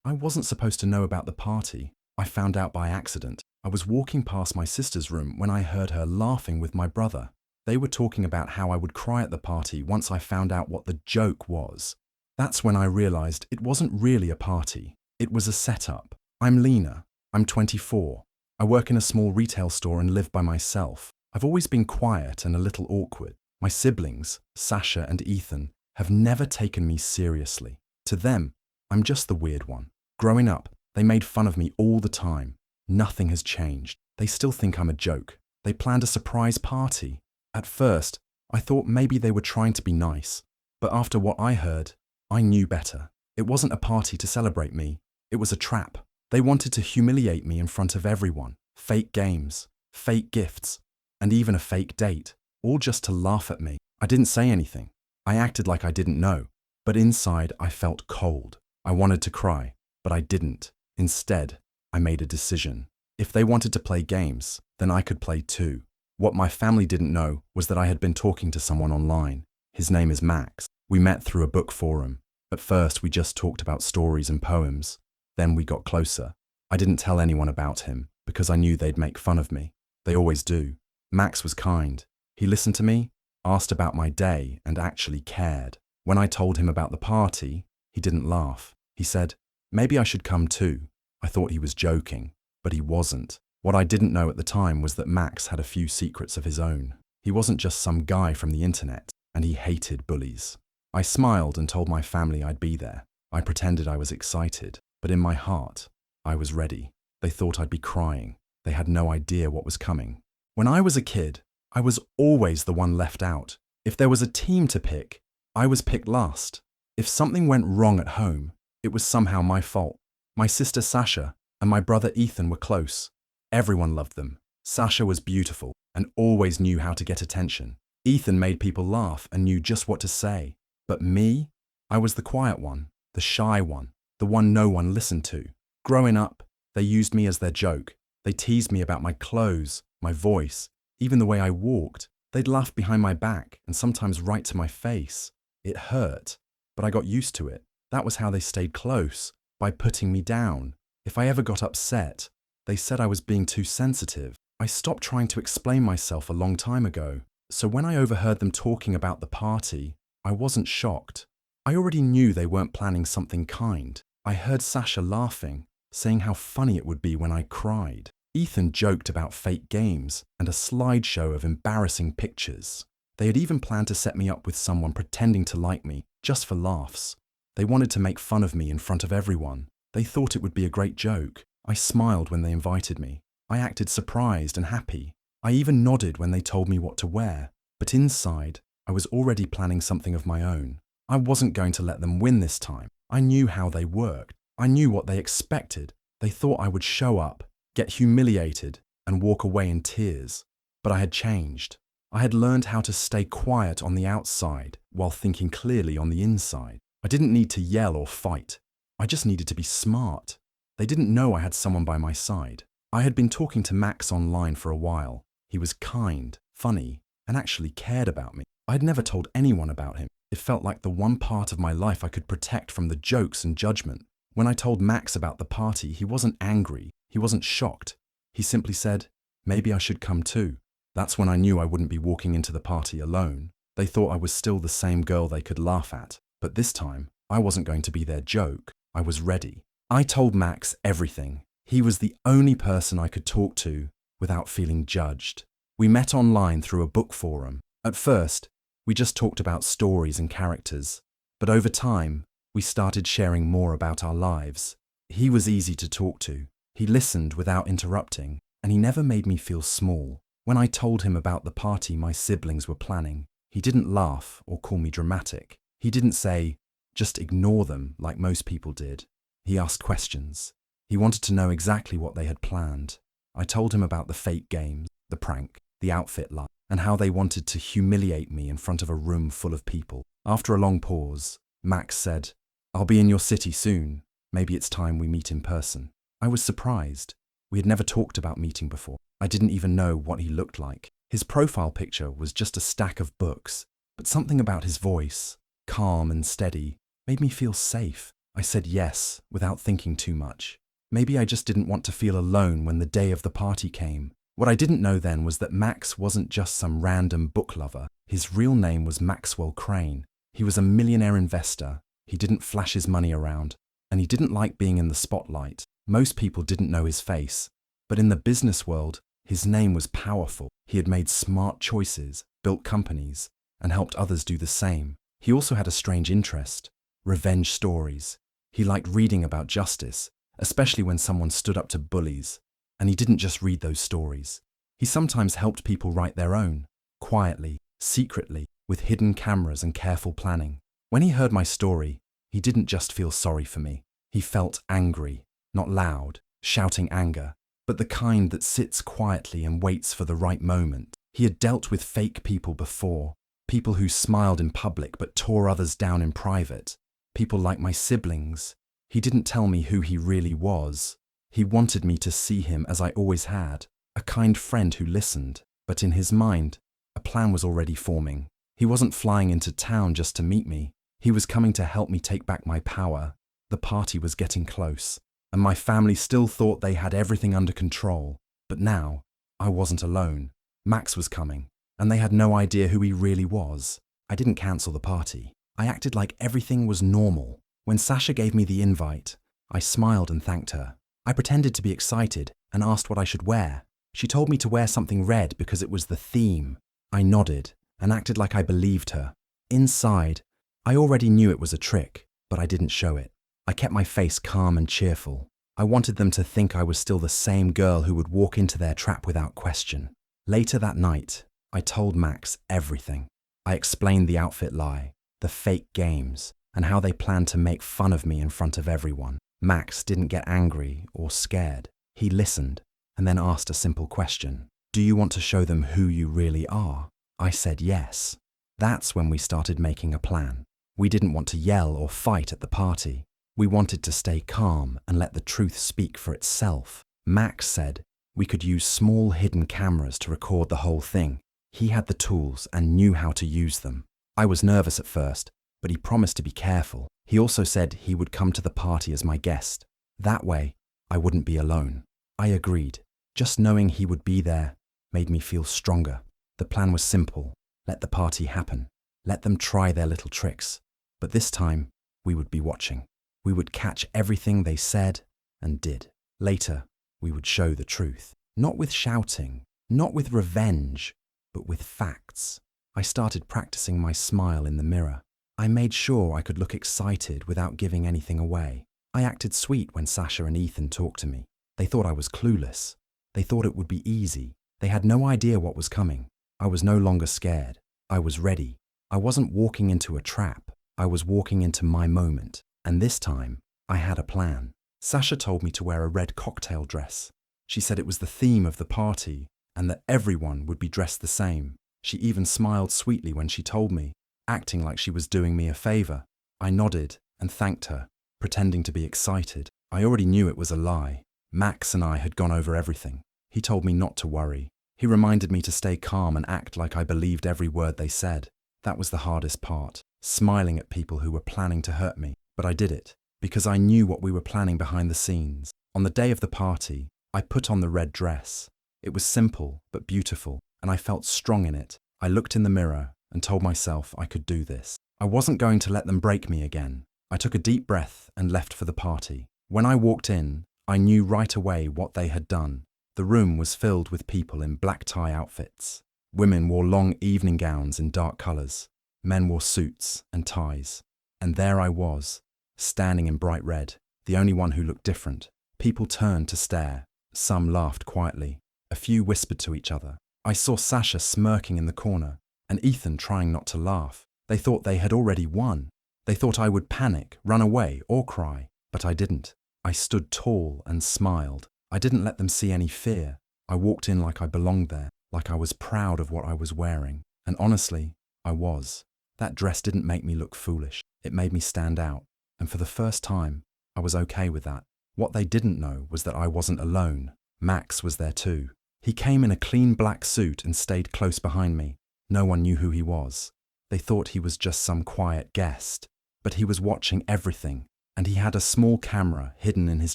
I wasn't supposed to know about the party. I found out by accident. I was walking past my sister's room when I heard her laughing with my brother. They were talking about how I would cry at the party once I found out what the joke was. That's when I realized it wasn't really a party. It was a setup. I'm Lena. I'm 24. I work in a small retail store and live by myself. I've always been quiet and a little awkward. My siblings, Sasha and Ethan, have never taken me seriously. To them, I'm just the weird one. Growing up, they made fun of me all the time. Nothing has changed. They still think I'm a joke. They planned a surprise party. At first, I thought maybe they were trying to be nice. But after what I heard, I knew better. It wasn't a party to celebrate me. It was a trap. They wanted to humiliate me in front of everyone. Fake games, fake gifts, and even a fake date, all just to laugh at me. I didn't say anything. I acted like I didn't know. But inside, I felt cold. I wanted to cry, but I didn't. Instead, I made a decision. If they wanted to play games, then I could play too. What my family didn't know was that I had been talking to someone online. His name is Max. We met through a book forum. At first, we just talked about stories and poems. Then we got closer. I didn't tell anyone about him because I knew they'd make fun of me. They always do. Max was kind. He listened to me, asked about my day, and actually cared. When I told him about the party, he didn't laugh. He said, maybe I should come too. I thought he was joking, but he wasn't. What I didn't know at the time was that Max had a few secrets of his own. He wasn't just some guy from the internet, and he hated bullies. I smiled and told my family I'd be there. I pretended I was excited, but in my heart, I was ready. They thought I'd be crying. They had no idea what was coming. When I was a kid, I was always the one left out. If there was a team to pick, I was picked last. If something went wrong at home, it was somehow my fault. My sister Sasha and my brother Ethan were close. Everyone loved them. Sasha was beautiful and always knew how to get attention. Ethan made people laugh and knew just what to say. But me? I was the quiet one, the shy one, the one no one listened to. Growing up, they used me as their joke. They teased me about my clothes, my voice, even the way I walked. They'd laugh behind my back and sometimes right to my face. It hurt, but I got used to it. That was how they stayed close, by putting me down. If I ever got upset, they said I was being too sensitive. I stopped trying to explain myself a long time ago. So when I overheard them talking about the party, I wasn't shocked. I already knew they weren't planning something kind. I heard Sasha laughing, saying how funny it would be when I cried. Ethan joked about fake games and a slideshow of embarrassing pictures. They had even planned to set me up with someone pretending to like me, just for laughs. They wanted to make fun of me in front of everyone. They thought it would be a great joke. I smiled when they invited me. I acted surprised and happy. I even nodded when they told me what to wear. But inside, I was already planning something of my own. I wasn't going to let them win this time. I knew how they worked. I knew what they expected. They thought I would show up, get humiliated, and walk away in tears. But I had changed. I had learned how to stay quiet on the outside while thinking clearly on the inside. I didn't need to yell or fight. I just needed to be smart. They didn't know I had someone by my side. I had been talking to Max online for a while. He was kind, funny, and actually cared about me. I had never told anyone about him. It felt like the one part of my life I could protect from the jokes and judgment. When I told Max about the party, he wasn't angry. He wasn't shocked. He simply said, maybe I should come too. That's when I knew I wouldn't be walking into the party alone. They thought I was still the same girl they could laugh at. But this time, I wasn't going to be their joke. I was ready. I told Max everything. He was the only person I could talk to without feeling judged. We met online through a book forum. At first, we just talked about stories and characters. But over time, we started sharing more about our lives. He was easy to talk to. He listened without interrupting, and he never made me feel small. When I told him about the party my siblings were planning, he didn't laugh or call me dramatic. He didn't say, just ignore them like most people did. He asked questions. He wanted to know exactly what they had planned. I told him about the fake games, the prank, the outfit lie, and how they wanted to humiliate me in front of a room full of people. After a long pause, Max said, I'll be in your city soon. Maybe it's time we meet in person. I was surprised. We had never talked about meeting before. I didn't even know what he looked like. His profile picture was just a stack of books, but something about his voice, calm and steady, made me feel safe. I said yes, without thinking too much. Maybe I just didn't want to feel alone when the day of the party came. What I didn't know then was that Max wasn't just some random book lover. His real name was Maxwell Crane. He was a millionaire investor. He didn't flash his money around, and he didn't like being in the spotlight. Most people didn't know his face, but in the business world, his name was powerful. He had made smart choices, built companies, and helped others do the same. He also had a strange interest: revenge stories. He liked reading about justice, especially when someone stood up to bullies. And he didn't just read those stories. He sometimes helped people write their own, quietly, secretly, with hidden cameras and careful planning. When he heard my story, he didn't just feel sorry for me. He felt angry, not loud, shouting anger, but the kind that sits quietly and waits for the right moment. He had dealt with fake people before, people who smiled in public but tore others down in private, people like my siblings. He didn't tell me who he really was. He wanted me to see him as I always had, a kind friend who listened, but in his mind, a plan was already forming. He wasn't flying into town just to meet me. He was coming to help me take back my power. The party was getting close, and my family still thought they had everything under control. But now, I wasn't alone. Max was coming, and they had no idea who he really was. I didn't cancel the party. I acted like everything was normal. When Sasha gave me the invite, I smiled and thanked her. I pretended to be excited and asked what I should wear. She told me to wear something red because it was the theme. I nodded and acted like I believed her. Inside, I already knew it was a trick, but I didn't show it. I kept my face calm and cheerful. I wanted them to think I was still the same girl who would walk into their trap without question. Later that night, I told Max everything. I explained the outfit lie, the fake games, and how they planned to make fun of me in front of everyone. Max didn't get angry or scared. He listened and then asked a simple question. Do you want to show them who you really are? I said yes. That's when we started making a plan. We didn't want to yell or fight at the party. We wanted to stay calm and let the truth speak for itself. Max said we could use small hidden cameras to record the whole thing. He had the tools and knew how to use them. I was nervous at first, but he promised to be careful. He also said he would come to the party as my guest. That way, I wouldn't be alone. I agreed. Just knowing he would be there made me feel stronger. The plan was simple. Let the party happen. Let them try their little tricks. But this time, we would be watching. We would catch everything they said and did. Later, we would show the truth. Not with shouting, not with revenge, but with facts. I started practicing my smile in the mirror. I made sure I could look excited without giving anything away. I acted sweet when Sasha and Ethan talked to me. They thought I was clueless. They thought it would be easy. They had no idea what was coming. I was no longer scared. I was ready. I wasn't walking into a trap. I was walking into my moment. And this time, I had a plan. Sasha told me to wear a red cocktail dress. She said it was the theme of the party and that everyone would be dressed the same. She even smiled sweetly when she told me, acting like she was doing me a favor. I nodded and thanked her, pretending to be excited. I already knew it was a lie. Max and I had gone over everything. He told me not to worry. He reminded me to stay calm and act like I believed every word they said. That was the hardest part, smiling at people who were planning to hurt me. But I did it, because I knew what we were planning behind the scenes. On the day of the party, I put on the red dress. It was simple but beautiful, and I felt strong in it. I looked in the mirror and told myself I could do this. I wasn't going to let them break me again. I took a deep breath and left for the party. When I walked in, I knew right away what they had done. The room was filled with people in black tie outfits. Women wore long evening gowns in dark colors. Men wore suits and ties. And there I was, standing in bright red, the only one who looked different. People turned to stare. Some laughed quietly. A few whispered to each other. I saw Sasha smirking in the corner, and Ethan trying not to laugh. They thought they had already won. They thought I would panic, run away, or cry. But I didn't. I stood tall and smiled. I didn't let them see any fear. I walked in like I belonged there, like I was proud of what I was wearing. And honestly, I was. That dress didn't make me look foolish. It made me stand out. And for the first time, I was okay with that. What they didn't know was that I wasn't alone. Max was there too. He came in a clean black suit and stayed close behind me. No one knew who he was. They thought he was just some quiet guest. But he was watching everything, and he had a small camera hidden in his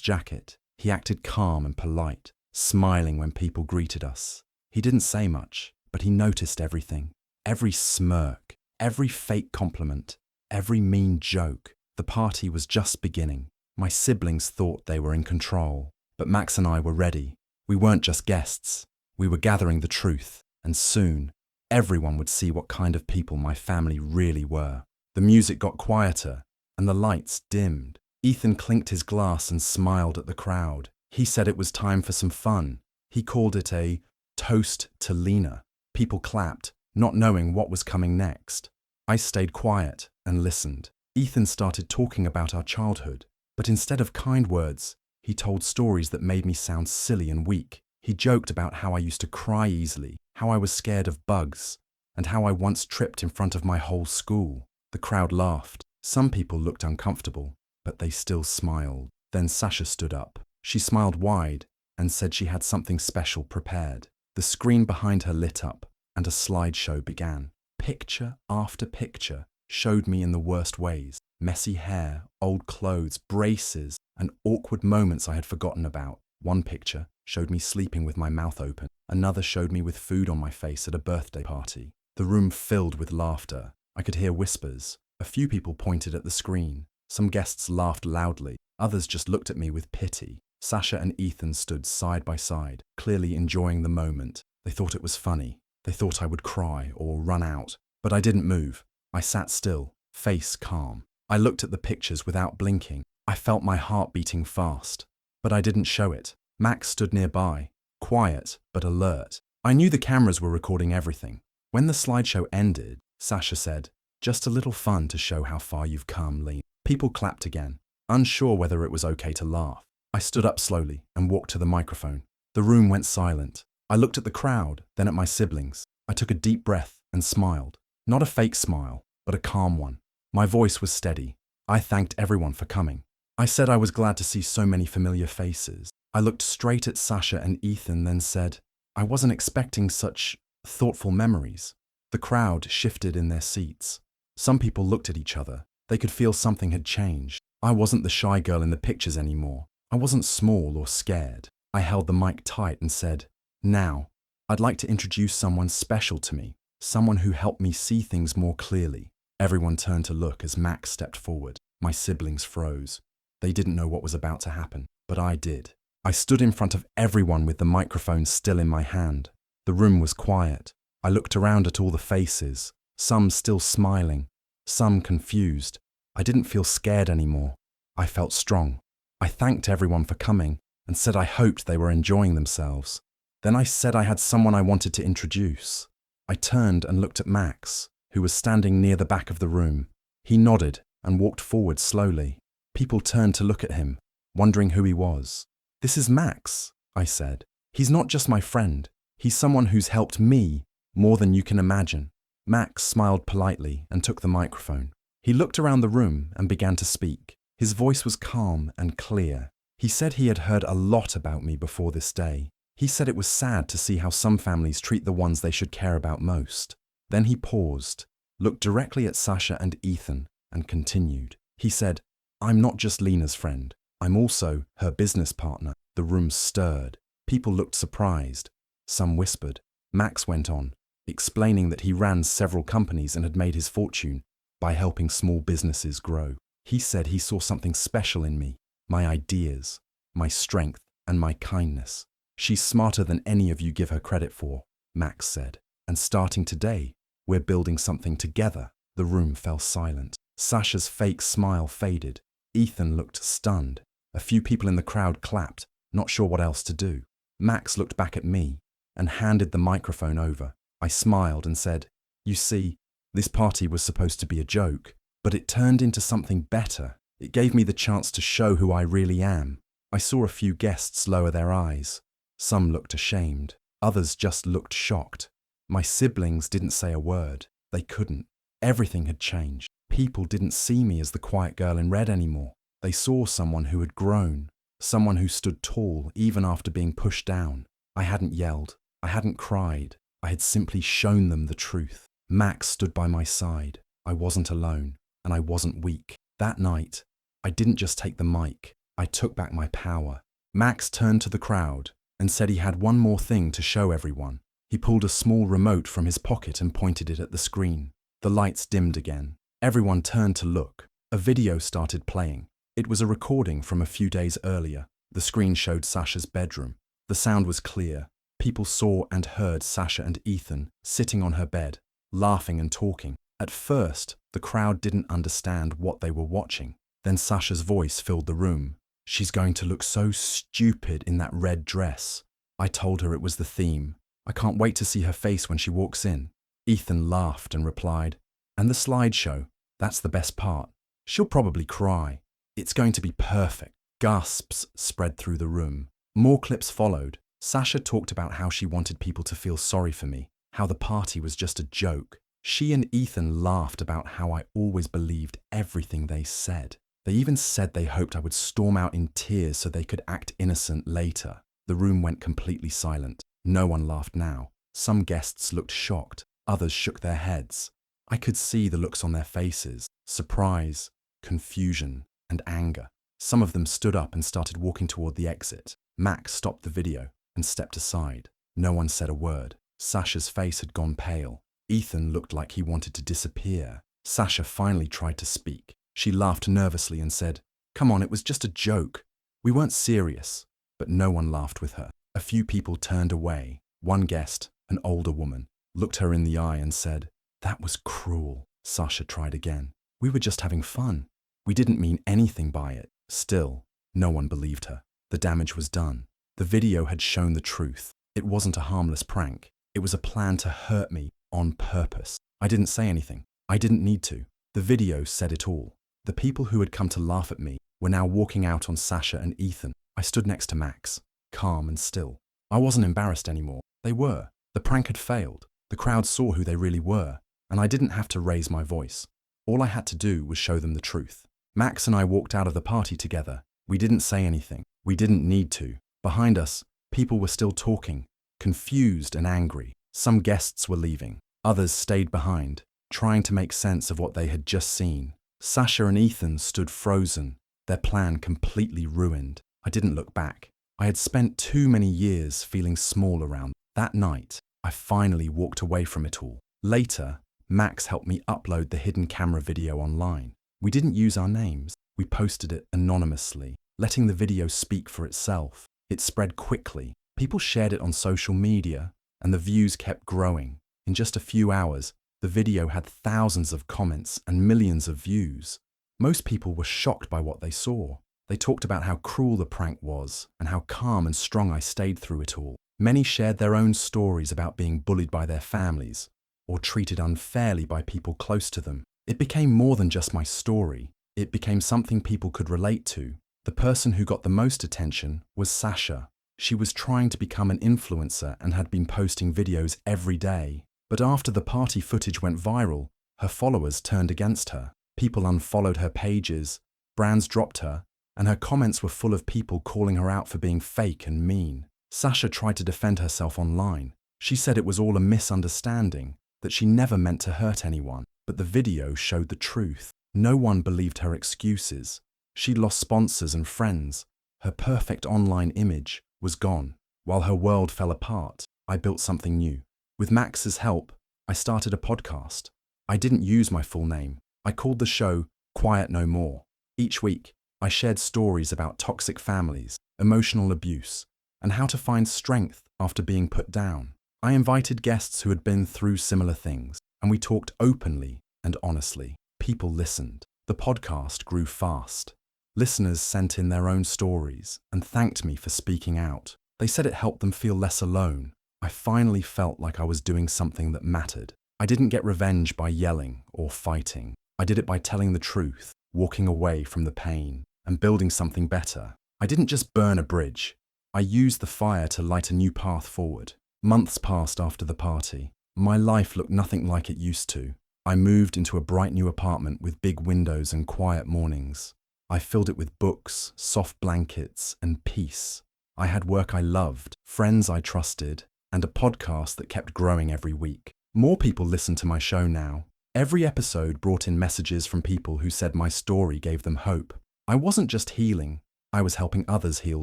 jacket. He acted calm and polite, smiling when people greeted us. He didn't say much, but he noticed everything. Every smirk, every fake compliment, every mean joke. The party was just beginning. My siblings thought they were in control, but Max and I were ready. We weren't just guests. We were gathering the truth, and soon, everyone would see what kind of people my family really were. The music got quieter, and the lights dimmed. Ethan clinked his glass and smiled at the crowd. He said it was time for some fun. He called it a toast to Lena. People clapped, not knowing what was coming next. I stayed quiet and listened. Ethan started talking about our childhood, but instead of kind words, he told stories that made me sound silly and weak. He joked about how I used to cry easily, how I was scared of bugs, and how I once tripped in front of my whole school. The crowd laughed. Some people looked uncomfortable, but they still smiled. Then Sasha stood up. She smiled wide and said she had something special prepared. The screen behind her lit up, and a slideshow began. Picture after picture showed me in the worst ways. Messy hair, old clothes, braces, and awkward moments I had forgotten about. One picture showed me sleeping with my mouth open. Another showed me with food on my face at a birthday party. The room filled with laughter. I could hear whispers. A few people pointed at the screen. Some guests laughed loudly. Others just looked at me with pity. Sasha and Ethan stood side by side, clearly enjoying the moment. They thought it was funny. They thought I would cry or run out. But I didn't move. I sat still, face calm. I looked at the pictures without blinking. I felt my heart beating fast. But I didn't show it. Max stood nearby, quiet but alert. I knew the cameras were recording everything. When the slideshow ended, Sasha said, "Just a little fun to show how far you've come, Lena." People clapped again, unsure whether it was okay to laugh. I stood up slowly and walked to the microphone. The room went silent. I looked at the crowd, then at my siblings. I took a deep breath and smiled. Not a fake smile, but a calm one. My voice was steady. I thanked everyone for coming. I said I was glad to see so many familiar faces. I looked straight at Sasha and Ethan, then said, I wasn't expecting such thoughtful memories. The crowd shifted in their seats. Some people looked at each other. They could feel something had changed. I wasn't the shy girl in the pictures anymore. I wasn't small or scared. I held the mic tight and said, "Now, I'd like to introduce someone special to me, someone who helped me see things more clearly." Everyone turned to look as Max stepped forward. My siblings froze. They didn't know what was about to happen, but I did. I stood in front of everyone with the microphone still in my hand. The room was quiet. I looked around at all the faces, some still smiling, some confused. I didn't feel scared anymore. I felt strong. I thanked everyone for coming and said I hoped they were enjoying themselves. Then I said I had someone I wanted to introduce. I turned and looked at Max, who was standing near the back of the room. He nodded and walked forward slowly. People turned to look at him, wondering who he was. "This is Max," I said. "He's not just my friend. He's someone who's helped me more than you can imagine." Max smiled politely and took the microphone. He looked around the room and began to speak. His voice was calm and clear. He said he had heard a lot about me before this day. He said it was sad to see how some families treat the ones they should care about most. Then he paused, looked directly at Sasha and Ethan, and continued. He said, "I'm not just Lena's friend. I'm also her business partner." The room stirred. People looked surprised. Some whispered. Max went on, explaining that he ran several companies and had made his fortune by helping small businesses grow. He said he saw something special in me, my ideas, my strength, and my kindness. "She's smarter than any of you give her credit for," Max said. "And starting today, we're building something together." The room fell silent. Sasha's fake smile faded. Ethan looked stunned. A few people in the crowd clapped, not sure what else to do. Max looked back at me and handed the microphone over. I smiled and said, "You see, this party was supposed to be a joke, but it turned into something better. It gave me the chance to show who I really am." I saw a few guests lower their eyes. Some looked ashamed. Others just looked shocked. My siblings didn't say a word. They couldn't. Everything had changed. People didn't see me as the quiet girl in red anymore. They saw someone who had grown, someone who stood tall even after being pushed down. I hadn't yelled. I hadn't cried. I had simply shown them the truth. Max stood by my side. I wasn't alone, and I wasn't weak. That night, I didn't just take the mic, I took back my power. Max turned to the crowd and said he had one more thing to show everyone. He pulled a small remote from his pocket and pointed it at the screen. The lights dimmed again. Everyone turned to look. A video started playing. It was a recording from a few days earlier. The screen showed Sasha's bedroom. The sound was clear. People saw and heard Sasha and Ethan sitting on her bed, laughing and talking. At first, the crowd didn't understand what they were watching. Then Sasha's voice filled the room. "She's going to look so stupid in that red dress. I told her it was the theme. I can't wait to see her face when she walks in." Ethan laughed and replied, "And the slideshow, that's the best part. She'll probably cry. It's going to be perfect." Gasps spread through the room. More clips followed. Sasha talked about how she wanted people to feel sorry for me, how the party was just a joke. She and Ethan laughed about how I always believed everything they said. They even said they hoped I would storm out in tears so they could act innocent later. The room went completely silent. No one laughed now. Some guests looked shocked. Others shook their heads. I could see the looks on their faces: surprise, confusion, and anger. Some of them stood up and started walking toward the exit. Max stopped the video and stepped aside. No one said a word. Sasha's face had gone pale. Ethan looked like he wanted to disappear. Sasha finally tried to speak. She laughed nervously and said, "Come on, it was just a joke. We weren't serious." But no one laughed with her. A few people turned away. One guest, an older woman, looked her in the eye and said, "That was cruel." Sasha tried again. "We were just having fun. We didn't mean anything by it." Still, no one believed her. The damage was done. The video had shown the truth. It wasn't a harmless prank. It was a plan to hurt me on purpose. I didn't say anything. I didn't need to. The video said it all. The people who had come to laugh at me were now walking out on Sasha and Ethan. I stood next to Max, calm and still. I wasn't embarrassed anymore. They were. The prank had failed. The crowd saw who they really were, and I didn't have to raise my voice. All I had to do was show them the truth. Max and I walked out of the party together. We didn't say anything. We didn't need to. Behind us, people were still talking, confused and angry. Some guests were leaving. Others stayed behind, trying to make sense of what they had just seen. Sasha and Ethan stood frozen, their plan completely ruined. I didn't look back. I had spent too many years feeling small around. That night, I finally walked away from it all. Later, Max helped me upload the hidden camera video online. We didn't use our names. We posted it anonymously, letting the video speak for itself. It spread quickly. People shared it on social media, and the views kept growing. In just a few hours, the video had thousands of comments and millions of views. Most people were shocked by what they saw. They talked about how cruel the prank was and how calm and strong I stayed through it all. Many shared their own stories about being bullied by their families or treated unfairly by people close to them. It became more than just my story. It became something people could relate to. The person who got the most attention was Sasha. She was trying to become an influencer and had been posting videos every day. But after the party footage went viral, her followers turned against her. People unfollowed her pages, brands dropped her, and her comments were full of people calling her out for being fake and mean. Sasha tried to defend herself online. She said it was all a misunderstanding, that she never meant to hurt anyone. But the video showed the truth. No one believed her excuses. She lost sponsors and friends. Her perfect online image was gone. While her world fell apart, I built something new. With Max's help, I started a podcast. I didn't use my full name. I called the show Quiet No More. Each week, I shared stories about toxic families, emotional abuse, and how to find strength after being put down. I invited guests who had been through similar things, and we talked openly and honestly. People listened. The podcast grew fast. Listeners sent in their own stories and thanked me for speaking out. They said it helped them feel less alone. I finally felt like I was doing something that mattered. I didn't get revenge by yelling or fighting. I did it by telling the truth, walking away from the pain, and building something better. I didn't just burn a bridge. I used the fire to light a new path forward. Months passed after the party. My life looked nothing like it used to. I moved into a bright new apartment with big windows and quiet mornings. I filled it with books, soft blankets, and peace. I had work I loved, friends I trusted, and a podcast that kept growing every week. More people listen to my show now. Every episode brought in messages from people who said my story gave them hope. I wasn't just healing, I was helping others heal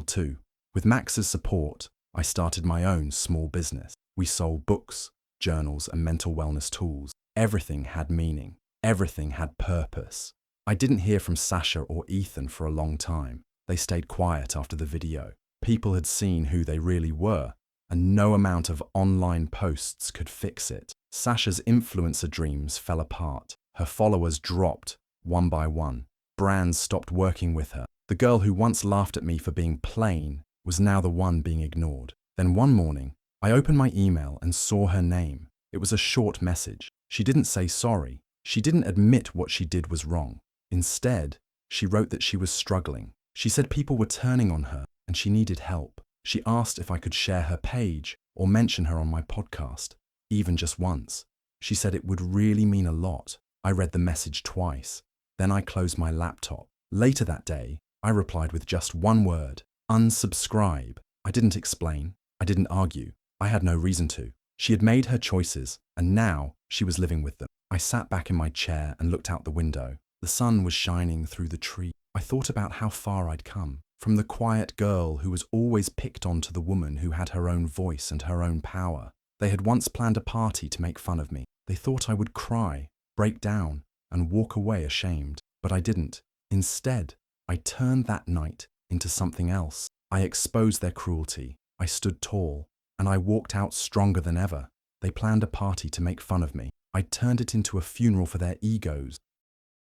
too. With Max's support, I started my own small business. We sold books, journals, and mental wellness tools. Everything had meaning. Everything had purpose. I didn't hear from Sasha or Ethan for a long time. They stayed quiet after the video. People had seen who they really were, and no amount of online posts could fix it. Sasha's influencer dreams fell apart. Her followers dropped one by one. Brands stopped working with her. The girl who once laughed at me for being plain was now the one being ignored. Then one morning, I opened my email and saw her name. It was a short message. She didn't say sorry. She didn't admit what she did was wrong. Instead, she wrote that she was struggling. She said people were turning on her and she needed help. She asked if I could share her page or mention her on my podcast, even just once. She said it would really mean a lot. I read the message twice. Then I closed my laptop. Later that day, I replied with just one word: unsubscribe. I didn't explain. I didn't argue. I had no reason to. She had made her choices, and now she was living with them. I sat back in my chair and looked out the window. The sun was shining through the tree. I thought about how far I'd come. From the quiet girl who was always picked on to the woman who had her own voice and her own power. They had once planned a party to make fun of me. They thought I would cry, break down, and walk away ashamed. But I didn't. Instead, I turned that night into something else. I exposed their cruelty. I stood tall, and I walked out stronger than ever. They planned a party to make fun of me. I turned it into a funeral for their egos.